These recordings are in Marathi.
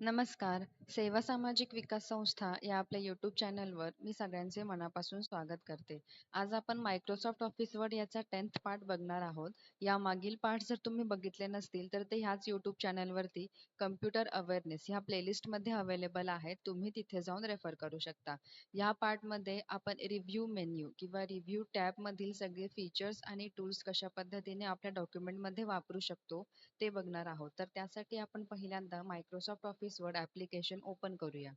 नमस्कार. सेवा सामाजिक विकास संस्था या आपल्या यूट्यूब चॅनलवर मी सगळ्यांचे मनापासून स्वागत करते. आज आपण मायक्रोसॉफ्ट ऑफिस वर्ड याचा 10th पार्ट बघणार आहोत. या मागील पार्ट जर तुम्ही बघितले नसतील तर ते ह्याच यूट्यूब चॅनलवरती कम्प्युटर अवेअरनेस ह्या प्लेलिस्टमध्ये अवेलेबल आहेत. तुम्ही तिथे जाऊन रेफर करू शकता. या पार्टमध्ये आपण रिव्ह्यू मेन्यू किंवा रिव्ह्यू टॅबमधील सगळे फीचर्स आणि टूल्स कशा पद्धतीने आपल्या डॉक्युमेंटमध्ये वापरू शकतो ते बघणार आहोत. तर त्यासाठी आपण पहिल्यांदा Microsoft office word application open करूया.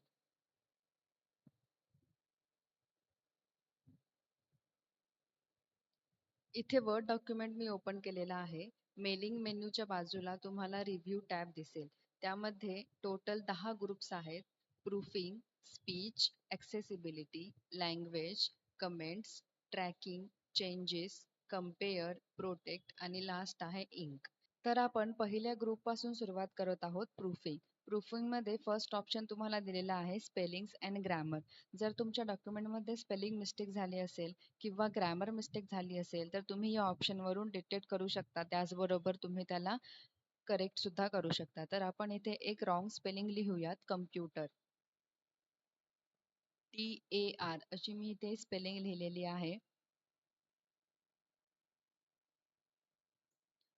इथे वर्ड डॉक्युमेंट मी ओपन केलेला आहे. मेलिंग मेन्यूच्या बाजूला तुम्हाला रिव्ह्यू टॅब दिसेल. त्यामध्ये टोटल 10 ग्रुप्स आहेत. Proofing, speech, accessibility, language, comments, tracking, changes, compare, protect आणि लास्ट आहे इंक. तर आपण पहिल्या ग्रुपपासून सुरुवात करत आहोत. प्रूफिंग. प्रूफिंगमध्ये फर्स्ट ऑप्शन तुम्हाला दिलेला आहे स्पेलिंग्स अँड ग्रामर. जर तुमच्या डॉक्युमेंटमध्ये स्पेलिंग मिस्टेक झाली असेल किंवा ग्रामर मिस्टेक झाली असेल तर तुम्ही या ऑप्शनवरून डिटेक्ट करू शकता. त्याचबरोबर तुम्ही त्याला करेक्ट सुद्धा करू शकता. तर आपण इथे एक रॉंग स्पेलिंग लिहूयात. कम्प्युटर, TAR अशी मी इथे स्पेलिंग लिहिलेली आहे.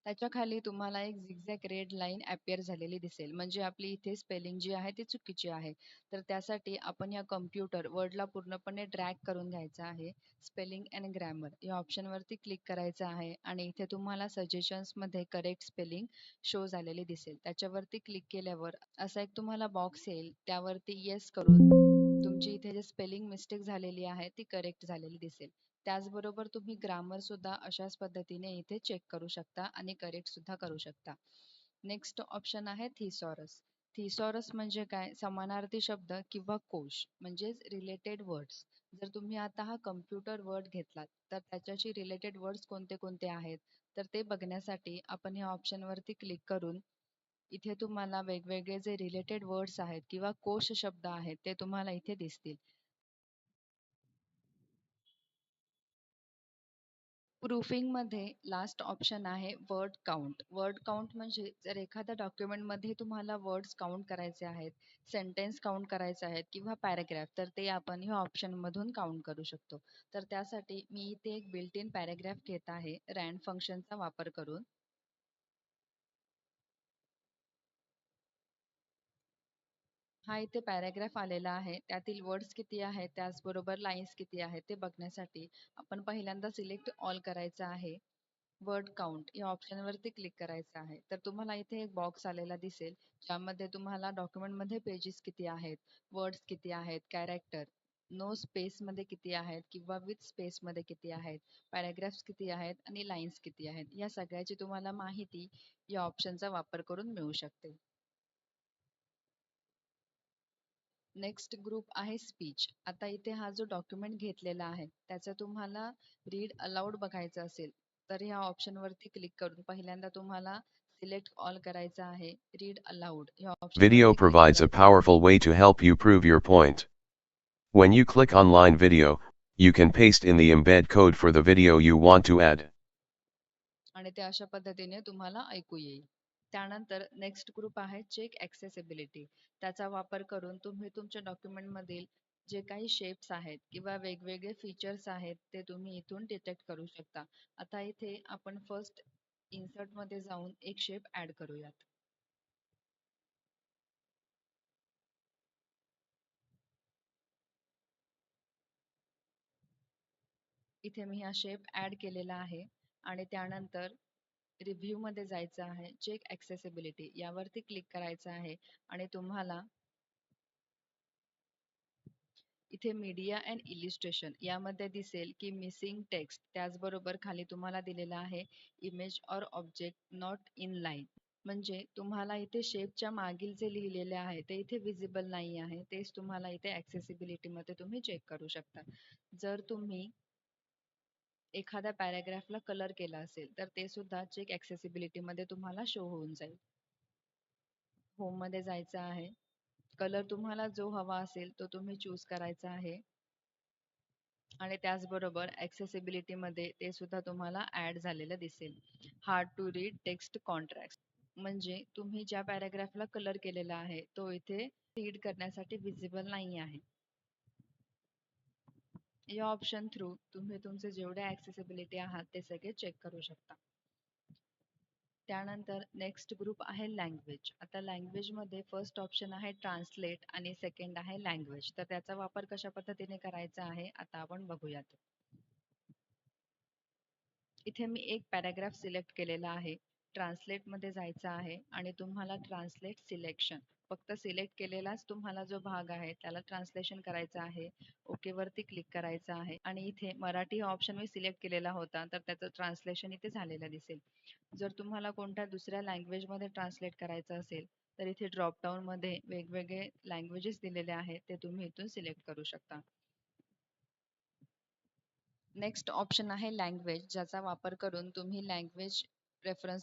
त्याच्या खाली तुम्हाला एक झिगझॅग रेड लाईन अपियर झालेली दिसेल, म्हणजे आपली इथे स्पेलिंग जी आहे ती चुकीची आहे. तर त्यासाठी आपण या कम्प्युटर वर्डला पूर्णपणे ड्रॅग करून घ्यायचं आहे. स्पेलिंग अँड ग्रामर या ऑप्शनवरती क्लिक करायचं आहे आणि इथे तुम्हाला सजेशन्समध्ये करेक्ट स्पेलिंग शो झालेली दिसेल. त्याच्यावरती क्लिक केल्यावर असा एक तुम्हाला बॉक्स येईल, त्यावरती येस करून तुमची इथे जे स्पेलिंग मिस्टेक झालेली आहे ती करेक्ट झालेली दिसेल. त्याचबरोबर तुम्ही ग्रामर सुद्धा अशाच पद्धतीने इथे चेक करू शकता आणि करेक्ट सुद्धा करू शकता. नेक्स्ट ऑप्शन आहे थिसॉरस. थिसॉरस म्हणजे काय? समानार्थी शब्द किंवा कोश म्हणजेच रिलेटेड वर्ड्स. जर तुम्ही आता हा कम्प्युटर वर्ड घेतलात तर त्याच्याशी रिलेटेड वर्ड्स कोणते कोणते आहेत तर ते बघण्यासाठी आपण या ऑप्शनवरती क्लिक करून इथे तुम्हाला वेगवेगळे जे रिलेटेड वर्ड्स आहेत किंवा कोश शब्द आहेत ते तुम्हाला इथे दिसतील. प्रूफिंगमध्ये लास्ट ऑप्शन आहे वर्ड काउंट. वर्ड काउंट म्हणजे जर एखाद्या डॉक्युमेंटमध्ये तुम्हाला वर्ड्स काउंट करायचे आहेत, सेंटेन्स काउंट करायचे आहेत किंवा पॅराग्राफ, तर ते आपण ह्या ऑप्शनमधून काउंट करू शकतो. तर त्यासाठी मी इथे एक बिल्ट इन पॅराग्राफ घेत आहे रँड फंक्शनचा वापर करून. हा इथे पॅराग्राफ आलेला आहे. त्यातील वर्ड्स किती आहेत त्याचबरोबर लाईन्स किती आहेत ते बघण्यासाठी आपण पहिल्यांदा सिलेक्ट ऑल करायचं आहे. वर्ड काउंट या ऑप्शनवरती क्लिक करायचं आहे. तर तुम्हाला इथे एक बॉक्स आलेला दिसेल, ज्यामध्ये तुम्हाला डॉक्युमेंटमध्ये पेजेस किती आहेत, वर्ड्स किती आहेत, कॅरेक्टर नो स्पेसमध्ये किती आहेत किंवा विथ स्पेसमध्ये किती आहेत, पॅराग्राफ्स किती आहेत आणि लाईन्स किती आहेत, या सगळ्याची तुम्हाला माहिती या ऑप्शनचा वापर करून मिळू शकते. नेक्स्ट ग्रुप आहे स्पीच. आता इथे हा जो डॉक्युमेंट घेतलेला आहे त्याचा तुम्हाला रीड अलाउड बघायचं असेल तर ह्या ऑप्शनवरती क्लिक करून पहिल्यांदा तुम्हाला सिलेक्ट ऑल करायचं आहे. रीड अलाउड या Video ऑप्शनवरती क्लिक provides a करायचं आहे. powerful way to help you prove your point. When you click online video, you can paste in the embed code for the video you want to add. आणि ते अशा पद्धतीने तुम्हाला ऐकू येईल. त्यानंतर नेक्स्ट ग्रुप आहे चेक ॲक्सेसिबिलिटी. त्याचा वापर करून तुम्ही तुमच्या डॉक्युमेंटमधील जे काही शेप्स आहेत किंवा वेगवेगळे फीचर्स आहेत ते तुम्ही इथून डिटेक्ट करू शकता. आता इथे आपण फर्स्ट इन्सर्टमध्ये जाऊन एक शेप ॲड करूयात. इथे मी हा शेप ॲड केलेला आहे आणि त्यानंतर रिव्ह्यूमध्ये जायचं आहे. चेक ॲक्सेसिबिलिटी यावरती क्लिक करायचं आहे आणि तुम्हाला इथे मीडिया अँड इलिस्ट्रेशन यामध्ये दिसेल की मिसिंग टेक्स्ट. त्याचबरोबर खाली तुम्हाला दिलेला आहे image or object not in line. म्हणजे तुम्हाला इथे शेपच्या मागील जे लिहिलेले आहे ते इथे विजिबल नाही आहे. तेच तुम्हाला इथे ॲक्सेसिबिलिटीमध्ये तुम्ही चेक करू शकता. जर तुम्ही एखाद्या पॅराग्राफला कलर केला असेल तर ते सुद्धा चेक ॲक्सेसिबिलिटीमध्ये तुम्हाला शो होऊन जाईल. होममध्ये जायचं आहे. कलर तुम्हाला जो हवा असेल तो तुम्ही चूज करायचा आहे आणि त्याचबरोबर ॲक्सेसिबिलिटीमध्ये ते सुद्धा तुम्हाला ॲड झालेलं दिसेल. Hard to read text contrast. म्हणजे तुम्ही ज्या पॅराग्राफला कलर केलेला आहे तो इथे रीड करण्यासाठी विजिबल नाही आहे. या ऑप्शन थ्रू तुम्ही तुमचे जेवढे ऍक्सेसिबिलिटी आहात ते सगळे चेक करू शकता. त्यानंतर नेक्स्ट ग्रुप आहे लँग्वेज. आता लँग्वेज मध्ये फर्स्ट ऑप्शन आहे ट्रान्सलेट आणि सेकंड आहे लँग्वेज. तर त्याचा वापर कशा पद्धतीने करायचा आहे आता आपण बघूयात. इथे मी एक पॅराग्राफ सिलेक्ट केलेला आहे. ट्रान्सलेट मध्ये जायचं आहे आणि तुम्हाला ट्रान्सलेट सिलेक्शन फक्त सिलेक्ट केलेलाच तुम्हाला जो भाग आहे त्याला ट्रान्सलेशन करायचं आहे. ओके वरती क्लिक करायचं आहे आणि इथे मराठी ऑप्शन मी सिलेक्ट केलेला होता तर त्याचं ट्रान्सलेशन इथे झालेलं दिसेल. जर तुम्हाला कोणत्या दुसऱ्या लँग्वेज मध्ये ट्रान्सलेट करायचं असेल तर इथे ड्रॉप डाऊन मध्ये वेगवेगळे लँग्वेजेस दिलेले आहेत ते तुम्ही इथून सिलेक्ट करू शकता. नेक्स्ट ऑप्शन आहे लँग्वेज, ज्याचा वापर करून तुम्ही लँग्वेज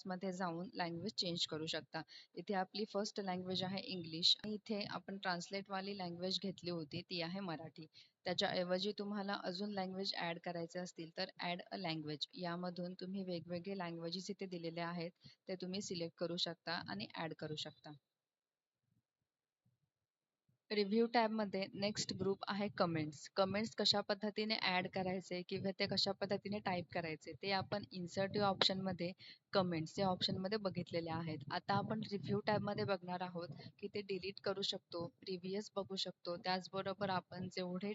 मध्ये जाऊन लँग्वेज चेंज करू शकता. इथे आपली फर्स्ट लँग्वेज आहे इंग्लिश आणि इथे आपण ट्रान्सलेट वाली लँग्वेज घेतली होती ती आहे मराठी. त्याच्याऐवजी तुम्हाला अजून लँग्वेज ऍड करायचे असतील तर ऍड अ लँग्वेज यामधून तुम्ही वेगवेगळे लँग्वेजेस इथे दिलेले आहेत ते तुम्ही सिलेक्ट करू शकता आणि ऍड करू शकता. रिव्ह्यू टॅबमध्ये नेक्स्ट ग्रुप आहे कमेंट्स. कमेंट्स कशा पद्धतीने ऍड करायचे किंवा ते कशा पद्धतीने टाईप करायचे ते आपण इन्सर्ट या ऑप्शनमध्ये कमेंट्स या ऑप्शनमध्ये बघितलेले आहेत. आता आपण रिव्ह्यू टॅबमध्ये बघणार आहोत की ते डिलीट करू शकतो, प्रिव्हियस बघू शकतो. त्याचबरोबर आपण जेवढे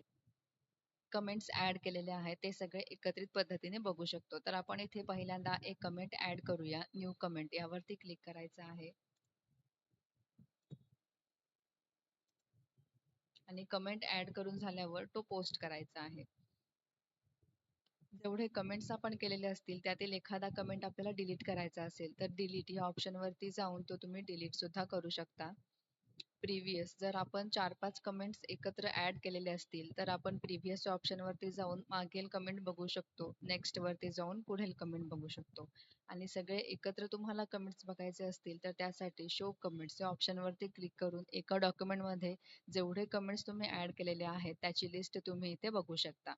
कमेंट्स ऍड केलेले आहेत ते सगळे एकत्रित पद्धतीने बघू शकतो. तर आपण इथे पहिल्यांदा एक कमेंट ऍड करूया. न्यू कमेंट यावरती क्लिक करायचं आहे आणि कमेंट ऍड करून झाल्यावर तो पोस्ट करायचा आहे. जेवढे कमेंट्स आपण केलेले असतील त्यातील एखादा कमेंट आपल्याला डिलीट करायचा असेल तर डिलीट या ऑप्शनवरती जाऊन तो तुम्ही डिलीट सुद्धा करू शकता. प्रिव्हियस जर आपण 4-5 कमेंट्स एकत्र ऍड केलेले असतील तर आपण प्रिव्हियस ऑप्शनवरती जाऊन मागील कमेंट बघू शकतो. नेक्स्ट वरती जाऊन पुढील कमेंट बघू शकतो. आणि सगळे एकत्र तुम्हाला कमेंट्स बघायचे असतील तर त्यासाठी शो कमेंट्स या ऑप्शनवरती क्लिक करून एका डॉक्युमेंटमध्ये जेवढे कमेंट्स तुम्ही ऍड केलेले आहेत त्याची लिस्ट तुम्ही इथे बघू शकता.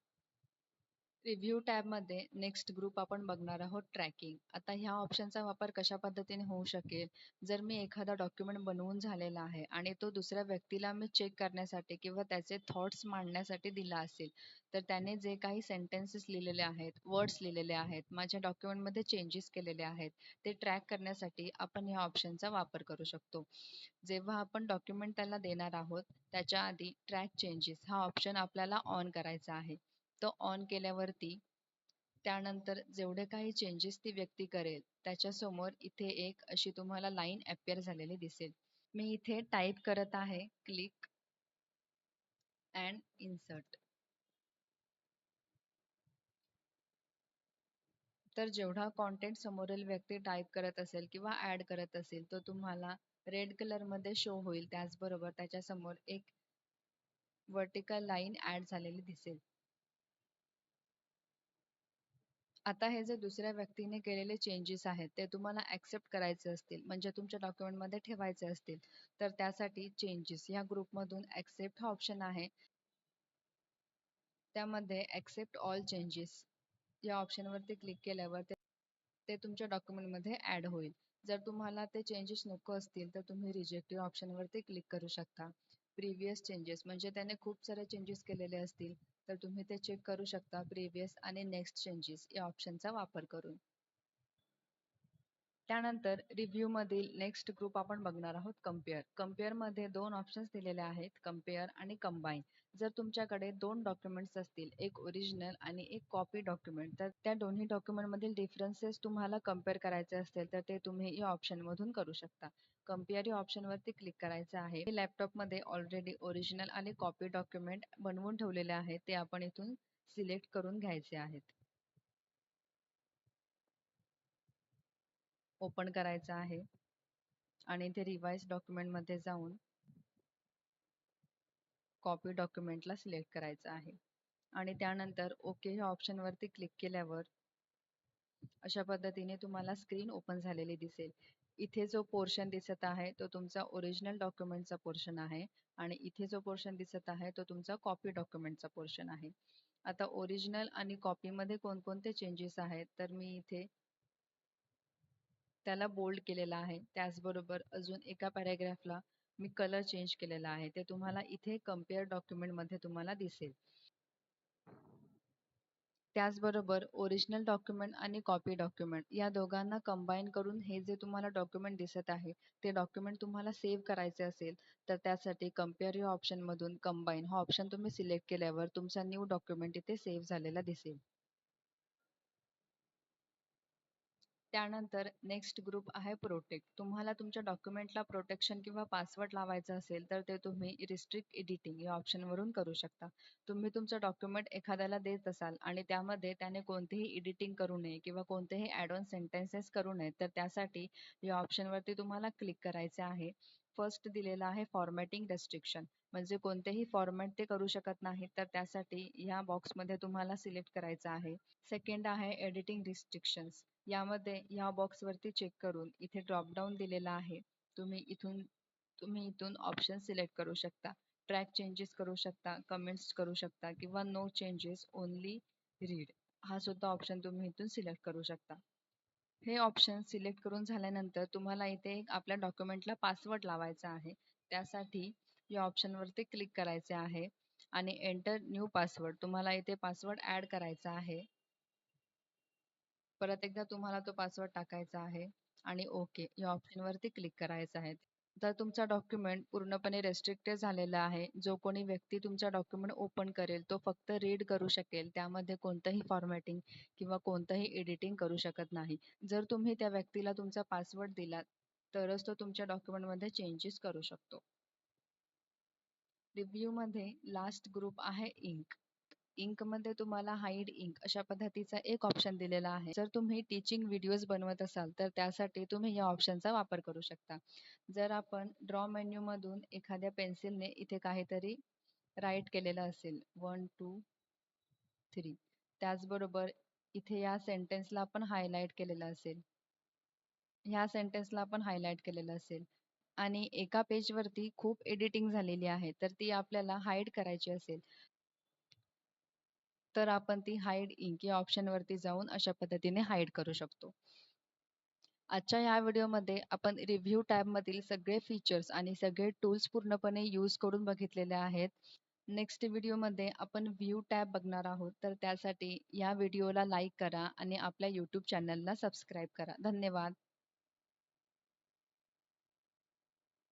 रिव्ह्यू टॅबमध्ये नेक्स्ट ग्रुप आपण बघणार आहोत ट्रॅकिंग. आता ह्या ऑप्शनचा वापर कशा पद्धतीने होऊ शकेल, जर मी एखादा डॉक्युमेंट बनवून झालेला आहे आणि तो दुसऱ्या व्यक्तीला मी चेक करण्यासाठी किंवा त्याचे थॉट्स मांडण्यासाठी दिला असेल तर त्याने जे काही सेंटेन्सेस लिहिलेले आहेत, वर्ड्स लिहिलेले आहेत, माझ्या डॉक्युमेंटमध्ये चेंजेस केलेले आहेत ते ट्रॅक करण्यासाठी आपण ह्या ऑप्शनचा वापर करू शकतो. जेव्हा आपण डॉक्युमेंट त्याला देणार आहोत त्याच्या आधी ट्रॅक चेंजेस हा ऑप्शन आपल्याला ऑन करायचा आहे. तो ऑन केल्यावरती त्यानंतर जेवढे काही चेंजेस ती व्यक्ती करेल त्याच्यासमोर इथे एक अशी तुम्हाला लाईन अपियर झालेली दिसेल. मी इथे टाईप करत आहे क्लिक अँड इन्सर्ट. तर जेवढा कॉन्टेंट समोरील व्यक्ती टाईप करत असेल किंवा ऍड करत असेल तो तुम्हाला रेड कलर मध्ये शो होईल. त्याचबरोबर त्याच्यासमोर एक वर्टिकल लाईन ऍड झालेली दिसेल. आता हे जे दुसऱ्या व्यक्तीने केलेले चेंजेस आहेत ते तुम्हाला ऍक्सेप्ट करायचे असतील म्हणजे तुमच्या डॉक्युमेंटमध्ये ठेवायचे असतील तर त्यासाठी चेंजेस या ग्रुपमधून ऍक्सेप्ट हा ऑप्शन आहे. त्यामध्ये ऍक्सेप्ट ऑल चेंजेस या ऑप्शनवरती क्लिक केल्यावर ते तुमच्या डॉक्युमेंटमध्ये ऍड होईल. जर तुम्हाला ते चेंजेस नको असतील तर तुम्ही रिजेक्ट या ऑप्शनवरती क्लिक करू शकता. प्रिव्हियस चेंजेस म्हणजे त्याने खूप सारे चेंजेस केलेले असतील तर तुम्ही ते चेक करू शकता प्रिव्हियस आणि नेक्स्ट चेंजेस या ऑप्शनचा वापर करून. त्यानंतर रिव्ह्यू मधील नेक्स्ट ग्रुप आपण बघणार आहोत कम्पेअर. कम्पेअर मध्ये दोन ऑप्शन्स दिलेले आहेत कम्पेअर आणि कंबाईन. जर तुमच्याकडे दोन डॉक्युमेंट्स असतील एक ओरिजिनल आणि एक कॉपी डॉक्युमेंट तर त्या दोन्ही डॉक्युमेंट मधील डिफरन्सेस तुम्हाला कम्पेअर करायचे असतील तर ते तुम्ही या ऑप्शन मधून करू शकता. कम्पेअर या ऑप्शन वरती क्लिक करायचं आहे. लॅपटॉप मध्ये ऑलरेडी ओरिजिनल आणि कॉपी डॉक्युमेंट बनवून ठेवलेले आहेत ते आपण इथून सिलेक्ट करून घ्यायचे आहेत. ओपन करायचं आहे आणि ते रिवाइज डॉक्युमेंट मध्ये जाऊन कॉपी डॉक्युमेंटला सिलेक्ट करायचं आहे आणि त्यानंतर ओके ह्या ऑप्शनवरती क्लिक केल्यावर अशा पद्धतीने तुम्हाला स्क्रीन ओपन झालेली दिसेल. इथे जो पोर्शन दिसत आहे तो तुमचा ओरिजिनल डॉक्युमेंटचा पोर्शन आहे आणि इथे जो पोर्शन दिसत आहे तो तुमचा कॉपी डॉक्युमेंटचा पोर्शन आहे. आता ओरिजिनल आणि कॉपीमध्ये कोणकोणते चेंजेस आहेत तर मी इथे त्याला बोल्ड केलेला आहे. त्याचबरोबर अजून एका पॅराग्राफला मी कलर चेंज केलेला आहे. ते तुम्हाला इथे कंपेअर डॉक्युमेंटमध्ये तुम्हाला दिसेल. त्याचबरोबर ओरिजिनल डॉक्युमेंट आणि कॉपी डॉक्युमेंट या दोघांना कंबाईन करून हे जे तुम्हाला डॉक्युमेंट दिसत आहे ते डॉक्युमेंट तुम्हाला सेव्ह करायचे असेल तर त्यासाठी कम्पेअर या ऑप्शनमधून कंबाईन हा ऑप्शन तुम्ही सिलेक्ट केल्यावर तुमचा न्यू डॉक्युमेंट इथे सेव्ह झालेला दिसेल. त्यानंतर नेक्स्ट ग्रुप आहे प्रोटेक्ट. तुम्हाला तुमच्या डॉक्युमेंटला प्रोटेक्शन किंवा पासवर्ड लावायचा असेल तर ते तुम्ही रिस्ट्रिक्ट एडिटिंग या ऑप्शनवरून करू शकता. तुम्ही तुमचं डॉक्युमेंट एखाद्याला देत असाल आणि त्यामध्ये त्याने कोणतेही एडिटिंग करू नये किंवा कोणतेही ॲड ऑन सेंटेन्सेस करू नयेत तर त्यासाठी या ऑप्शनवरती तुम्हाला क्लिक करायचे आहे. फर्स्ट दिलेला आहे फॉर्मॅटिंग रेस्ट्रिक्शन म्हणजे कोणतेही फॉर्मॅट ते करू शकत नाहीत तर त्यासाठी ह्या बॉक्समध्ये तुम्हाला सिलेक्ट करायचं आहे. सेकंड आहे एडिटिंग रिस्ट्रिक्शन्स. यामध्ये या बॉक्सवरती चेक करून इथे ड्रॉपडाऊन दिलेला आहे. तुम्ही इथून ऑप्शन सिलेक्ट करू शकता. ट्रॅक चेंजेस करू शकता, कमेंट्स करू शकता किंवा नो चेंजेस ओनली रीड हा सुद्धा ऑप्शन तुम्ही इथून सिलेक्ट करू शकता. हे ऑप्शन सिलेक्ट करून झाल्यानंतर तुम्हाला इथे आपल्या डॉक्युमेंटला पासवर्ड लावायचा आहे. त्यासाठी या ऑप्शनवरती क्लिक करायचे आहे आणि एंटर न्यू पासवर्ड तुम्हाला इथे पासवर्ड ॲड करायचा आहे. परत एकदा तुम्हाला तो पासवर्ड टाकायचा आहे आणि ओके या ऑप्शनवरती क्लिक करायचं आहे. तर तुमचा डॉक्युमेंट पूर्णपणे रेस्ट्रिक्टेड झालेला आहे. जो कोणी व्यक्ती तुमचा डॉक्युमेंट ओपन करेल तो फक्त रीड करू शकेल. त्यामध्ये कोणतंही फॉर्मॅटिंग किंवा कोणतंही एडिटिंग करू शकत नाही. जर तुम्ही त्या व्यक्तीला तुमचा पासवर्ड दिलात तरच तो तुमच्या डॉक्युमेंटमध्ये चेंजेस करू शकतो. रिव्ह्यूमध्ये लास्ट ग्रुप आहे इंक. इंकमध्ये तुम्हाला हाईड इंक अशा पद्धतीचा एक ऑप्शन दिलेला आहे. जर तुम्ही टीचिंग व्हिडिओज बनवत असाल तर त्यासाठी तुम्ही या ऑप्शनचा वापर करू शकता. जर आपण ड्रॉ मेन्यूमधून एखाद्या पेन्सिलने इथे काहीतरी राईट केलेलं असेल 1 2 3 त्याचबरोबर इथे या सेंटेन्सला आपण हायलाईट केलेलं असेल, ह्या सेंटेन्सला आपण हायलाईट केलेलं असेल आणि एका पेजवरती खूप एडिटिंग झालेली आहे तर ती आपल्याला हाईड करायची असेल तर आपण ती हाईड इंक या ऑप्शनवरती जाऊन अशा पद्धतीने हाईड करू शकतो. आजच्या ह्या व्हिडिओमध्ये आपण रिव्ह्यू टॅबमधील सगळे फीचर्स आणि सगळे टूल्स पूर्णपणे यूज करून बघितलेले आहेत. नेक्स्ट व्हिडिओमध्ये आपण व्ह्यू टॅब बघणार आहोत तर त्यासाठी या व्हिडिओला लाईक करा आणि आपल्या यूट्यूब चॅनलला सबस्क्राईब करा. धन्यवाद.